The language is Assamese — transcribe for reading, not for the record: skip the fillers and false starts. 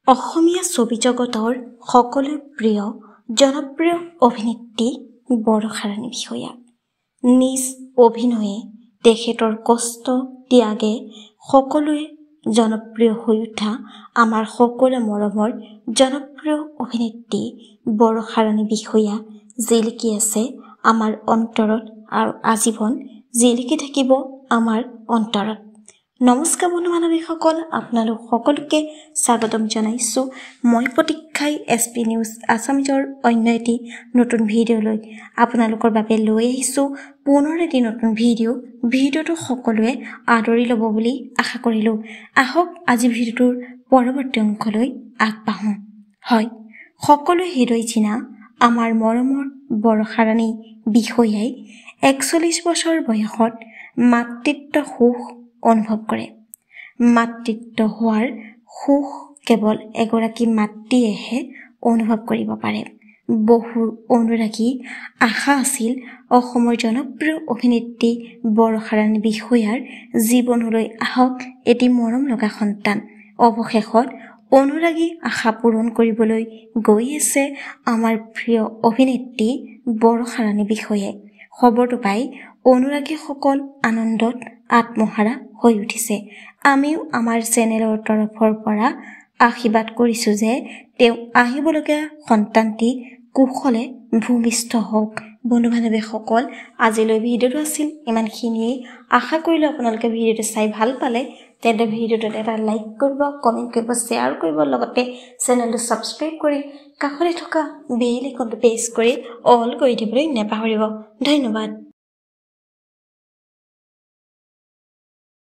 অসমীয়া ছবি জগতৰ সকলোৰে প্ৰিয় জনপ্ৰিয় অভিনেত্ৰী বৰষা ৰাণী বিষয়া। নিজ অভিনয়ে তেখেতৰ কষ্ট ত্যাগে সকলোৱে জনপ্ৰিয় হৈ উঠা আমাৰ সকলোৰে মৰমৰ জনপ্ৰিয় অভিনেত্ৰী বৰষা ৰাণী বিষয়া জিলিকি আছে আমাৰ অন্তৰত আৰু আজীৱন জিলিকি থাকিব আমাৰ অন্তৰত। নমস্কাৰ বন্ধু বান্ধৱীসকল, আপোনালোক সকলোকে স্বাগতম জনাইছোঁ। মই প্ৰতীক্ষাই SP নিউজ আছামিজৰ অন্য এটি নতুন ভিডিঅ'লৈ আপোনালোকৰ বাবে লৈ আহিছোঁ পুনৰ এটি নতুন ভিডিঅ'টো সকলোৱে আদৰি ল'ব বুলি আশা কৰিলোঁ। আহক আজি ভিডিঅ'টোৰ পৰৱৰ্তী অংশলৈ আগবাঢ়োঁ। হয়, সকলোৱে হৃদয় চিনা আমাৰ মৰমৰ বৰষা ৰাণী বিষয়াই 41 বছৰ বয়সত মাতৃত্ব সুখ অনুভৱ কৰে। মাতৃত্ব হোৱাৰ সুখ কেৱল এগৰাকী মাতৃয়েহে অনুভৱ কৰিব পাৰে। বহু অনুৰাগী আশা আছিল অসমৰ জনপ্ৰিয় অভিনেত্ৰী বৰষা ৰাণী বিষয়াৰ জীৱনলৈ আহক এটি মৰম লগা সন্তান। অৱশেষত অনুৰাগী আশা পূৰণ কৰিবলৈ গৈ আছে আমাৰ প্ৰিয় অভিনেত্ৰী বৰষা ৰাণী বিষয়াই। খবৰটো পাই অনুৰাগীসকল আনন্দত আত্মহাৰা হৈ উঠিছে। আমিও আমাৰ চেনেলৰ তৰফৰ পৰা আশীৰ্বাদ কৰিছোঁ যে তেওঁ আহিবলগীয়া সন্তানটি কুশলে ভূমিষ্ঠ হওক। বন্ধু বান্ধৱীসকল, আজিলৈ ভিডিঅ'টো আছিল ইমানখিনিয়েই। আশা কৰিলোঁ আপোনালোকে ভিডিঅ'টো চাই ভাল পালে। তেন্তে ভিডিঅ'টোত এটা লাইক কৰিব, কমেণ্ট কৰিব, শ্বেয়াৰ কৰিব, লগতে চেনেলটো ছাবস্ক্ৰাইব কৰি কাষতে থকা বেল আইকনটো প্ৰেছ কৰি অল কৰি দিবলৈ নাপাহৰিব। ধন্যবাদ।